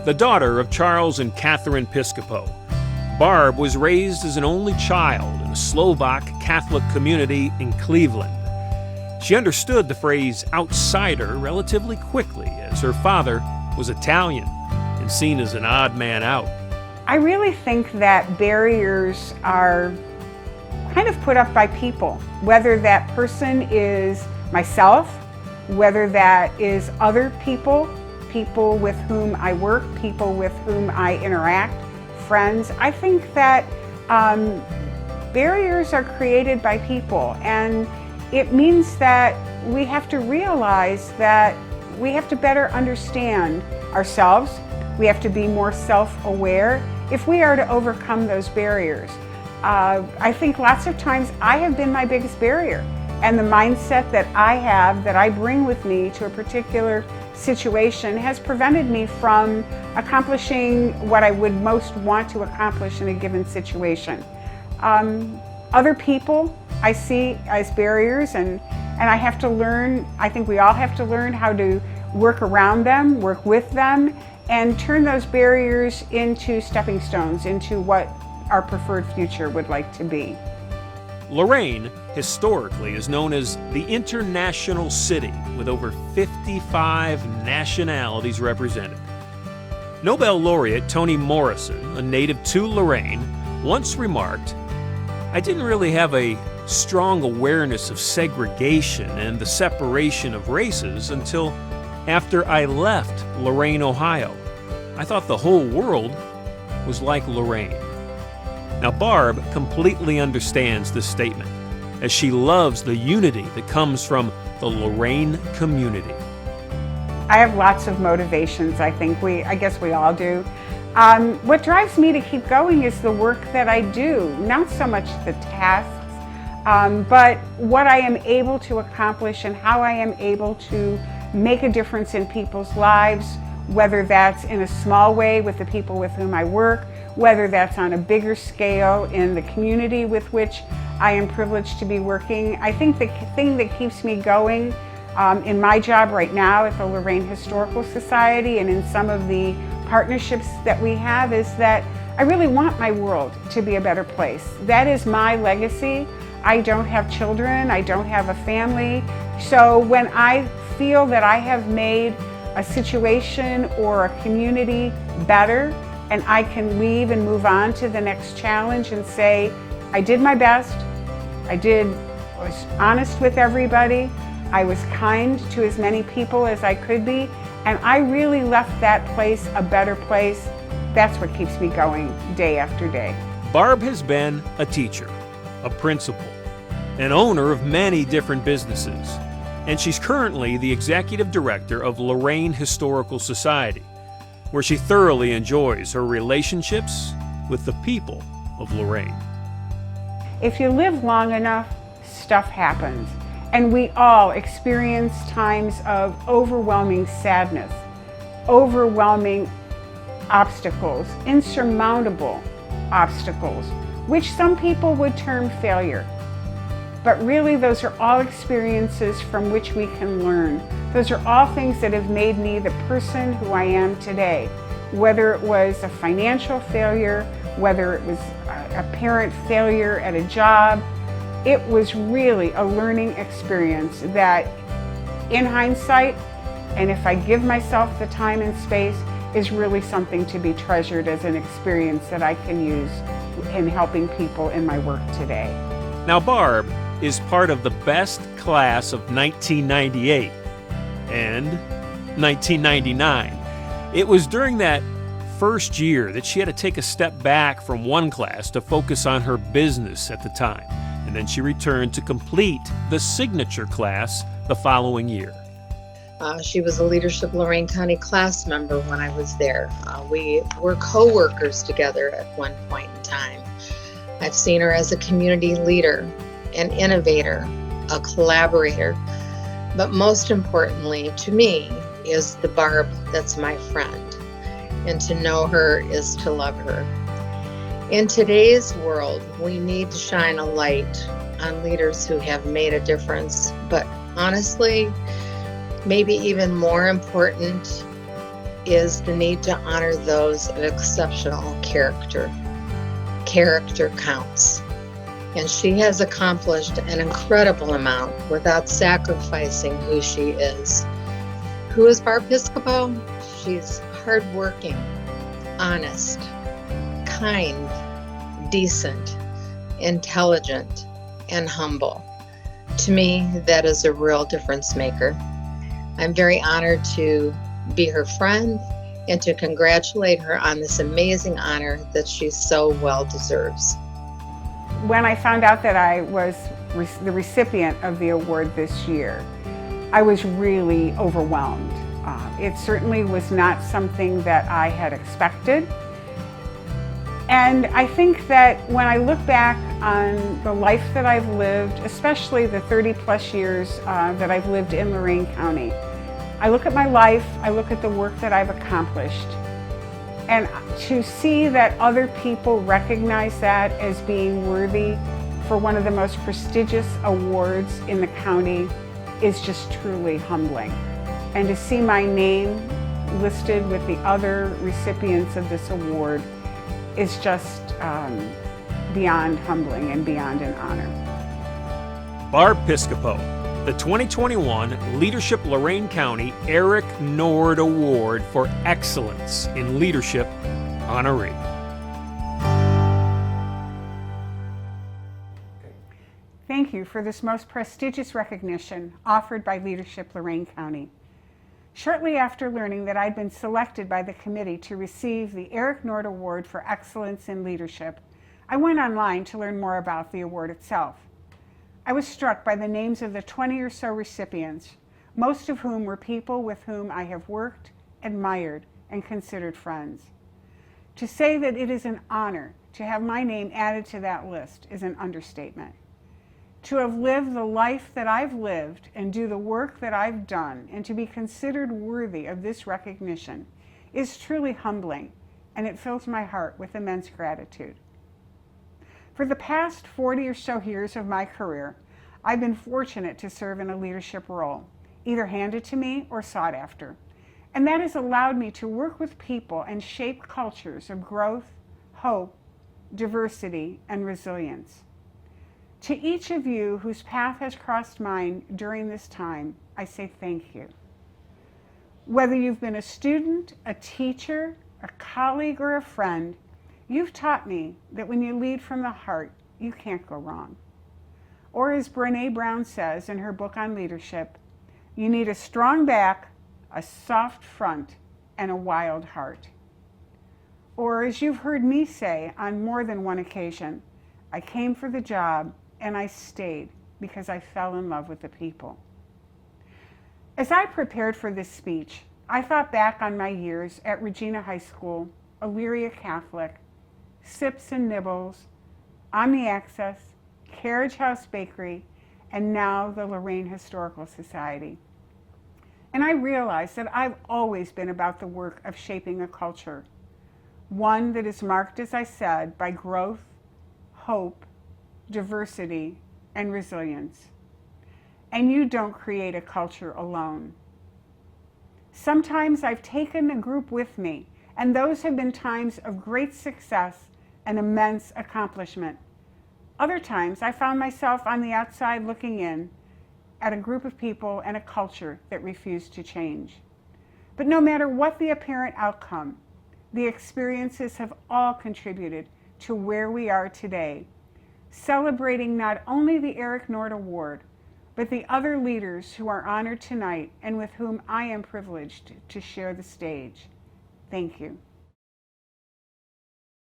The daughter of Charles and Catherine Piscopo, Barb was raised as an only child in a Slovak Catholic community in Cleveland. She understood the phrase outsider relatively quickly, as her father was Italian and seen as an odd man out. I really think that barriers are kind of put up by people, whether that person is myself, whether that is other people, people with whom I work, people with whom I interact, friends. I think that barriers are created by people, and it means that we have to realize that we have to better understand ourselves. We have to be more self-aware if we are to overcome those barriers. I think lots of times I have been my biggest barrier, and the mindset that I have, that I bring with me to a particular situation, has prevented me from accomplishing what I would most want to accomplish in a given situation. Other people I see as barriers, and I have to learn, I think we all have to learn how to work around them, work with them, and turn those barriers into stepping stones, into what our preferred future would like to be. Lorain historically is known as the International City, with over 55 nationalities represented. Nobel laureate Toni Morrison, a native to Lorain, once remarked, "I didn't really have a strong awareness of segregation and the separation of races until after I left Lorain, Ohio. I thought the whole world was like Lorain." Now, Barb completely understands this statement, as she loves the unity that comes from the Lorain community. I have lots of motivations, I guess we all do. What drives me to keep going is the work that I do, not so much the tasks, but what I am able to accomplish and how I am able to make a difference in people's lives, whether that's in a small way with the people with whom I work, whether that's on a bigger scale in the community with which I am privileged to be working. I think the thing that keeps me going in my job right now at the Lorain Historical Society and in some of the partnerships that we have is that I really want my world to be a better place. That is my legacy. I don't have children, I don't have a family. So when I feel that I have made a situation or a community better, and I can leave and move on to the next challenge and say, I did my best, I was honest with everybody, I was kind to as many people as I could be, and I really left that place a better place. That's what keeps me going day after day. Barb has been a teacher, a principal, an owner of many different businesses, and she's currently the executive director of Lorain Historical Society, where she thoroughly enjoys her relationships with the people of Lorain. If you live long enough, stuff happens. And we all experience times of overwhelming sadness, overwhelming obstacles, insurmountable obstacles, which some people would term failure. But really, those are all experiences from which we can learn. Those are all things that have made me the person who I am today. Whether it was a financial failure, whether it was a parent failure at a job, it was really a learning experience that, in hindsight, and if I give myself the time and space, is really something to be treasured as an experience that I can use in helping people in my work today. Now, Barb is part of the best class of 1998 and 1999. It was during that first year that she had to take a step back from one class to focus on her business at the time. And then she returned to complete the signature class the following year. She was a Leadership Lorain County class member when I was there. We were co-workers together at one point in time. I've seen her as a community leader, an innovator, a collaborator, but most importantly to me is the Barb that's my friend. And to know her is to love her. In today's world, we need to shine a light on leaders who have made a difference, but honestly, maybe even more important, is the need to honor those of exceptional character. Character counts. And she has accomplished an incredible amount without sacrificing who she is. Who is Barb Piscopo? She's hardworking, honest, kind, decent, intelligent, and humble. To me, that is a real difference maker. I'm very honored to be her friend and to congratulate her on this amazing honor that she so well deserves. When I found out that I was the recipient of the award this year, I was really overwhelmed. It certainly was not something that I had expected. And I think that when I look back on the life that I've lived, especially the 30 plus years that I've lived in Lorain County, I look at my life, I look at the work that I've accomplished, and to see that other people recognize that as being worthy for one of the most prestigious awards in the county is just truly humbling. And to see my name listed with the other recipients of this award is just beyond humbling and beyond an honor. Barb Piscopo, the 2021 Leadership Lorain County Eric Nord Award for Excellence in Leadership Honoree. Thank you for this most prestigious recognition offered by Leadership Lorain County. Shortly after learning that I'd been selected by the committee to receive the Eric Nord Award for Excellence in Leadership, I went online to learn more about the award itself. I was struck by the names of the 20 or so recipients, most of whom were people with whom I have worked, admired, and considered friends. To say that it is an honor to have my name added to that list is an understatement. To have lived the life that I've lived and do the work that I've done and to be considered worthy of this recognition is truly humbling, and it fills my heart with immense gratitude. For the past 40 or so years of my career, I've been fortunate to serve in a leadership role, either handed to me or sought after, and that has allowed me to work with people and shape cultures of growth, hope, diversity, and resilience. To each of you whose path has crossed mine during this time, I say thank you. Whether you've been a student, a teacher, a colleague, or a friend, you've taught me that when you lead from the heart, you can't go wrong. Or as Brené Brown says in her book on leadership, you need a strong back, a soft front, and a wild heart. Or as you've heard me say on more than one occasion, I came for the job and I stayed because I fell in love with the people. As I prepared for this speech, I thought back on my years at Regina High School, Elyria Catholic, Sips and Nibbles, Omni Access, Carriage House Bakery, and now the Lorain Historical Society. And I realized that I've always been about the work of shaping a culture, one that is marked, as I said, by growth, hope, diversity, and resilience. And you don't create a culture alone. Sometimes I've taken a group with me, and those have been times of great success and immense accomplishment. Other times I found myself on the outside looking in at a group of people and a culture that refused to change. But no matter what the apparent outcome, the experiences have all contributed to where we are today, celebrating not only the Eric Nord Award, but the other leaders who are honored tonight and with whom I am privileged to share the stage. Thank you.